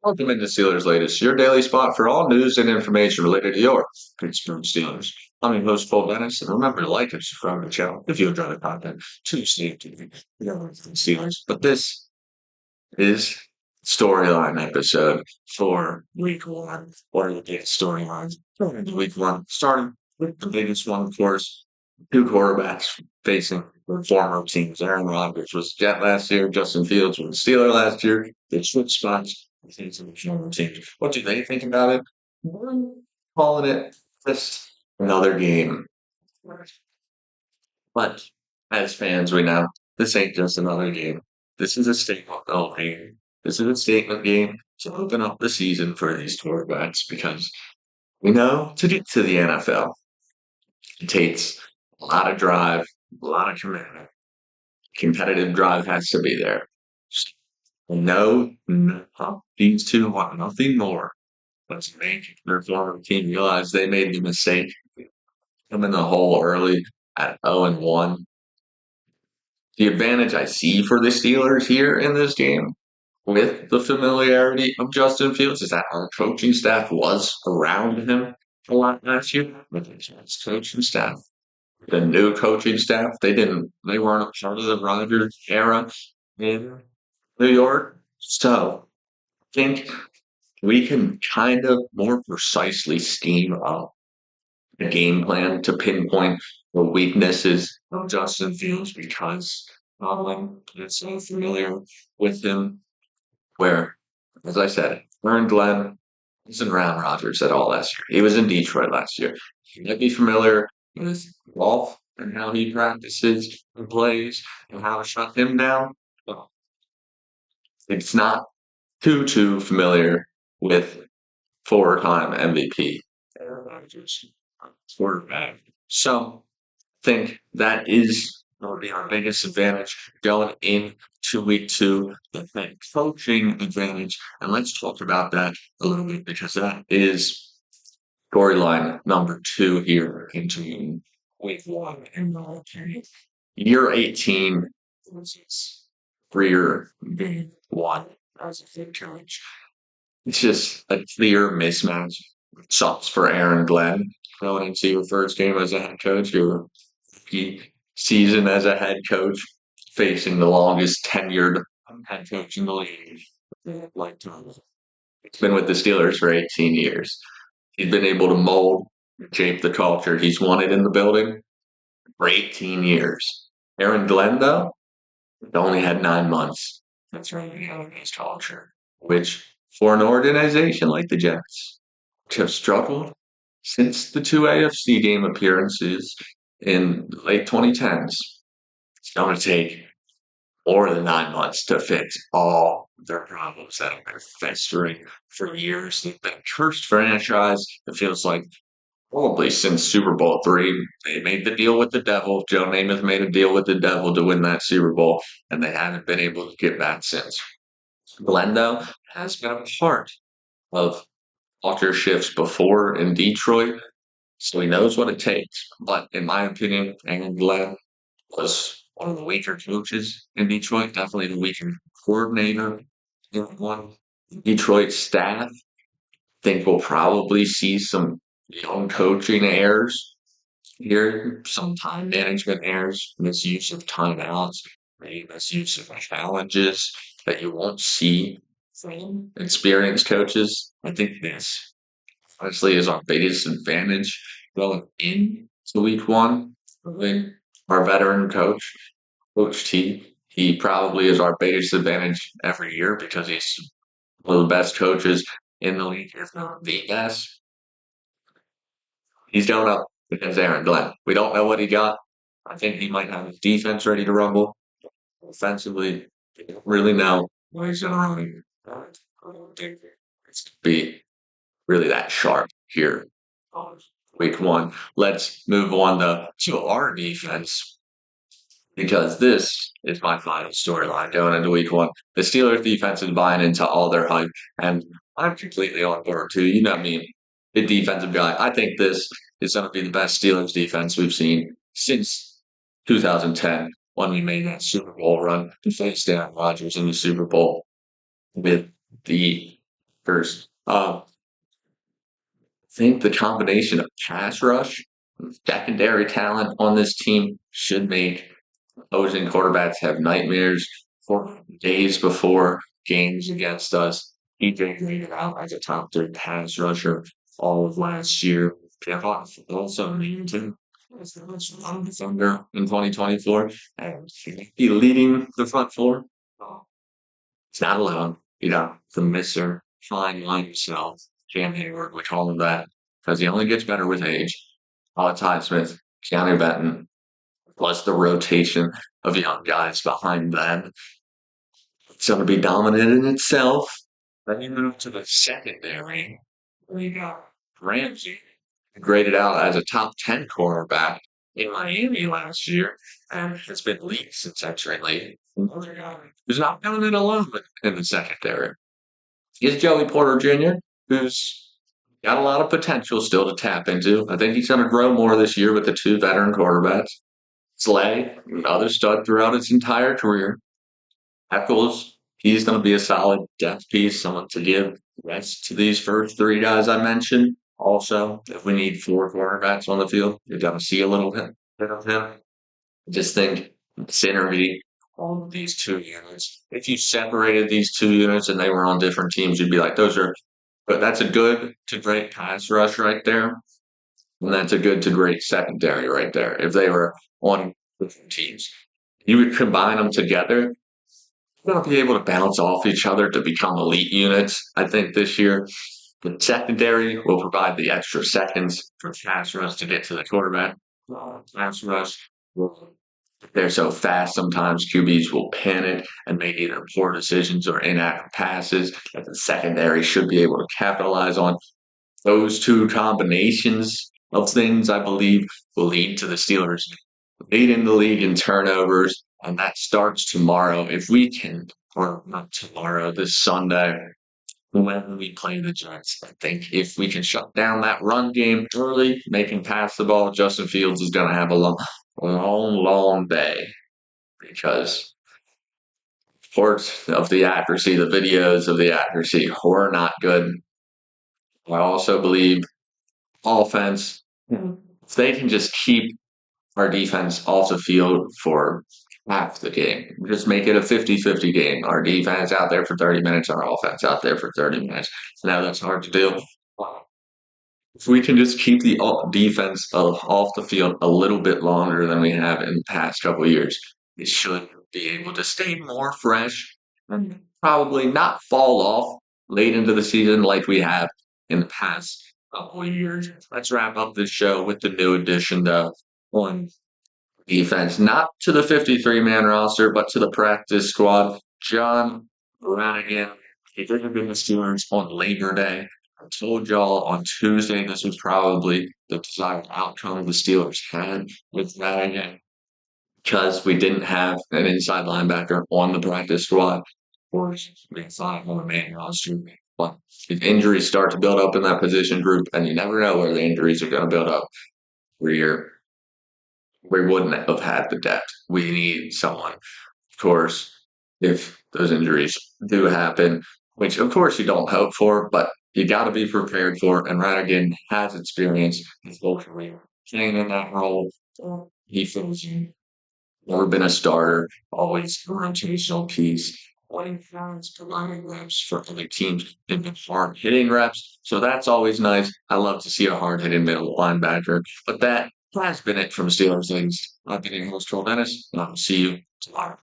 Welcome into Steelers Latest, your daily spot for all news and information related to your Pittsburgh Steelers. I'm your host, Cole Denis, and remember to like and subscribe to the channel if you enjoy the content to stay tuned with the Steelers. But this is storyline episode for week one. What are the big storylines going into week one? Starting with the biggest one, of course, two quarterbacks facing former teams. Aaron Rodgers was Jet last year. Justin Fields was Steeler last year. They switched spots. Facing former teams. What do they think about it? We're calling it just another game. But as fans, we know this ain't just another game. This is a statement game. This is a statement game to open up the season for these quarterbacks because we know to get to the NFL, it takes a lot of drive, a lot of commitment. Competitive drive has to be there. No, these two want nothing more but to make their former team realize they made the mistake. Come in the hole early at 0-1. The advantage I see for the Steelers here in this game with the familiarity of Justin Fields is that our coaching staff was around him a lot last year. But his coaching staff, the new coaching staff, they weren't a part of the Rodgers era in New York. So I think we can kind of more precisely scheme up a game plan to pinpoint the weaknesses of Justin Fields because it's so familiar with him. Where, as I said, Aaron Glenn isn't around Rodgers at all last year. He was in Detroit last year. He might be familiar with golf and how he practices and plays and how to shut him down. Well, it's not too familiar with four-time MVP Aaron Rodgers quarterback. So I think that is going to be our biggest advantage going into week two, the head coaching advantage. And let's talk about that a little bit because that is storyline number two here into week one. In my opinion, year 18 versus career game one as a head coach. It's just a clear mismatch. Sucks for Aaron Glenn going into your first game as a head coach, your rookie season as a head coach, facing the longest tenured head coach in the league. Like it's been with the Steelers for 18 years. He's been able to mold, shape the culture he's wanted in the building for 18 years. Aaron Glenn, though, only had 9 months. That's right, his culture, which for an organization like the Jets, which have struggled since the two AFC game appearances in the late 2010s, it's going to take more than 9 months to fix all their problems that have been festering for years. They've been a cursed franchise. It feels like probably since Super Bowl three, they made the deal with the devil. Joe Namath made a deal with the devil to win that Super Bowl, and they haven't been able to get back since. Glendo has been a part of culture shifts before in Detroit, so he knows what it takes. But in my opinion, Aaron Glenn was one of the weaker coaches in Detroit, definitely the weaker coordinator in one Detroit staff. Think we'll probably see some young coaching errors here, some time management errors, misuse of timeouts, maybe misuse of challenges that you won't see from experienced coaches. I think this honestly is our biggest advantage going into week one. Really, our veteran coach, Coach T, he probably is our biggest advantage every year because he's one of the best coaches in the league, if not the best. He's going up against Aaron Glenn. We don't know what he got. I think he might have his defense ready to rumble. Offensively, we don't really know what he's going to run. I don't think it's going to be really that sharp here. Week one. Let's move on to our defense because this is my final storyline going into week one. The Steelers defense is buying into all their hype, and I'm completely on board too. You know me, the defensive guy. I think this is going to be the best Steelers defense we've seen since 2010 when we made that Super Bowl run to face Aaron Rodgers in the Super Bowl with the First, I think the combination of pass rush, secondary talent on this team should make opposing quarterbacks have nightmares for days before games against us. EJ graded out as a top three pass rusher all of last year. Jeff also named him as the most run defender in 2024, and he leading the front four. It's not allowed. The Mr. Fine Line himself, Cam Hayward, we call him that, because he only gets better with age. Alex Highsmith, Keanu Benton, plus the rotation of young guys behind them. It's going to be dominant in itself. Then you move to the secondary. We got Ramsey, graded out as a top 10 cornerback in Miami last year, and has been league since entering league. Another guy who's not doing it alone in the secondary is Joey Porter Jr., who's got a lot of potential still to tap into. I think he's going to grow more this year with the two veteran quarterbacks. Slay, another stud throughout his entire career. Eccles, he's going to be a solid depth piece, someone to give rest to these first three guys I mentioned. Also, if we need four quarterbacks on the field, you're going to see a little bit of him. I just think synergy on these two units. If you separated these two units and they were on different teams, you'd be like, but that's a good to great pass rush right there. And that's a good to great secondary right there. If they were on different teams, you would combine them together. You're going to be able to bounce off each other to become elite units. I think this year, the secondary will provide the extra seconds for pass rush to get to the quarterback. Pass rush, they're so fast sometimes QBs will panic and make either poor decisions or inaccurate passes that the secondary should be able to capitalize on. Those two combinations of things, I believe, will lead to the Steelers leading the league in turnovers, and that starts tomorrow. If we can, or not tomorrow, this Sunday, when we play the Giants. I think if we can shut down that run game early, making pass the ball, Justin Fields is going to have a long day because reports of the accuracy, the videos of the accuracy were not good. I also believe offense, if they can just keep our defense off the field for half the game, just make it a 50-50 game. Our defense out there for 30 minutes, our offense out there for 30 minutes. Now that's hard to do. If we can just keep the defense off the field a little bit longer than we have in the past couple of years, it should be able to stay more fresh and probably not fall off late into the season like we have in the past couple of years. Let's wrap up this show with the new addition, though, on defense, not to the 53-man roster, but to the practice squad. John Brannigan, he didn't been the Steelers on Labor Day. I told y'all on Tuesday this was probably the desired outcome the Steelers had with Brannigan because we didn't have an inside linebacker on the practice squad. Of course, we thought on the main roster. But if injuries start to build up in that position group, and you never know where the injuries are going to build up, we wouldn't have had the depth. We need someone. Of course, if those injuries do happen, which of course you don't hope for, but you got to be prepared for. And Radigan has experience his whole career playing in that role. He feels never been a starter, always a rotational piece. Winning rounds, providing reps for other teams, and been hard hitting reps. So that's always nice. I love to see a hard hitting middle linebacker. But that has been it from Steelers Things. I've been your host, Cole Denis, and I'll see you tomorrow.